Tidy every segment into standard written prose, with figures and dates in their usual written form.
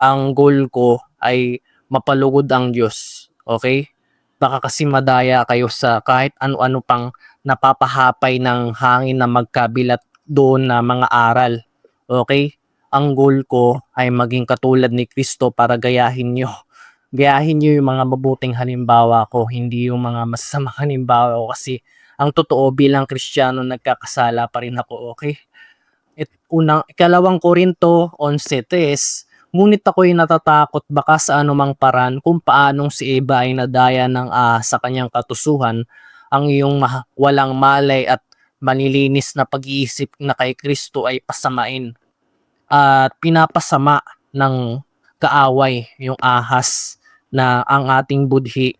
ang goal ko ay mapalugod ang Diyos. Okay? Baka kasi madaya kayo sa kahit ano-ano pang napapahapay ng hangin na magkabilat doon na mga aral. Okay? Ang goal ko ay maging katulad ni Kristo para gayahin nyo. Gayahin nyo yung mga mabuting halimbawa ko, hindi yung mga masasamang halimbawa ko kasi ang totoo bilang Kristiyano nagkakasala pa rin ako, okay? Ikalawang Korinto 11:3, ngunit ako'y natatakot baka sa anumang paraan kung paanong si Eva ay nadaya ng sa kanyang katusuhan, ang iyong walang malay at manilinis na pag-iisip na kay Kristo ay pasamain at pinapasama ng kaaway yung ahas na ang ating budhi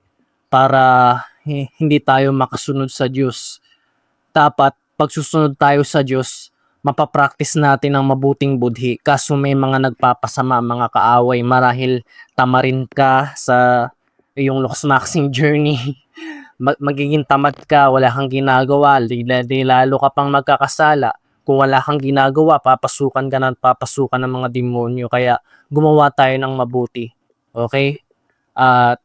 para hindi tayo makasunod sa Diyos. Dapat pagsusunod tayo sa Diyos, mapapractice natin ang mabuting budhi. Kaso may mga nagpapasama, mga kaaway, marahil tamarin ka sa iyong lost-maxing journey. Magiging tamad ka, wala kang ginagawa, di lalo ka pang magkakasala. Kung wala kang ginagawa, papasukan ka ng papasukan ng mga demonyo. Kaya gumawa tayo ng mabuti. Okay? At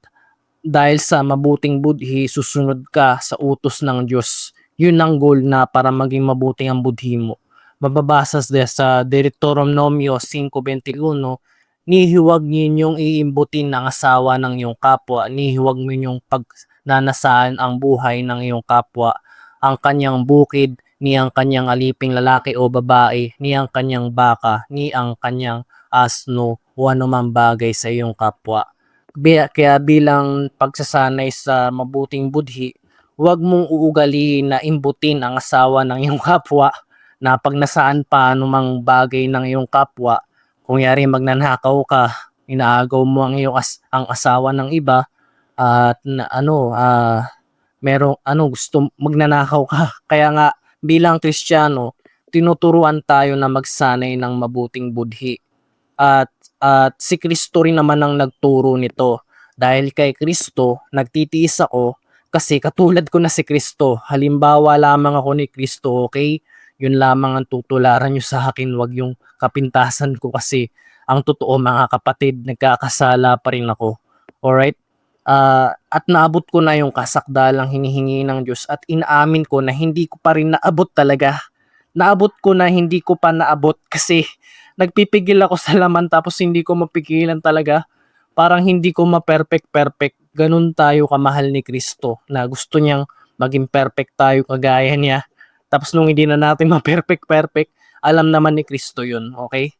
dahil sa mabuting budhi, susunod ka sa utos ng Diyos. Yun ang goal na para maging mabuting ang budhi mo. Mababasa sa Deuteronomio 5:21, nihiwag ninyong iimbutin ng asawa ng iyong kapwa, nihiwag mo ninyong pagnanasaan ang buhay ng iyong kapwa, ang kanyang bukid, ni ang kanyang aliping lalaki o babae, ni ang kanyang baka, ni ang kanyang asno, o anumang bagay sa iyong kapwa. Kaya bilang pagsasanay sa mabuting budhi, huwag mong uugaliin na imbutin ang asawa ng iyong kapwa na pag nasaan pa anumang bagay ng iyong kapwa, kung yari magnanakaw ka, inaagaw mo ang iyong ang asawa ng iba at gusto magnanakaw ka. Kaya nga bilang Kristiyano, tinuturuan tayo na magsanay ng mabuting budhi. At si Kristo rin naman ang nagturo nito. Dahil kay Kristo, nagtitiis ako kasi katulad ko na si Kristo. Halimbawa lamang ako ni Kristo, okay? Yun lamang ang tutularan nyo sa akin, wag yung kapintasan ko kasi ang totoo mga kapatid, nagkakasala pa rin ako. Alright? At naabot ko na yung kasakdalang hinihingi ng Diyos at inaamin ko na hindi ko pa rin naabot talaga. Naabot ko na hindi ko pa naabot kasi nagpipigil ako sa laman tapos hindi ko mapigilan talaga. Parang hindi ko ma-perfect. Ganun tayo kamahal ni Kristo na gusto niyang maging perfect tayo kagaya niya. Tapos nung hindi na natin ma-perfect, alam naman ni Kristo yun, okay?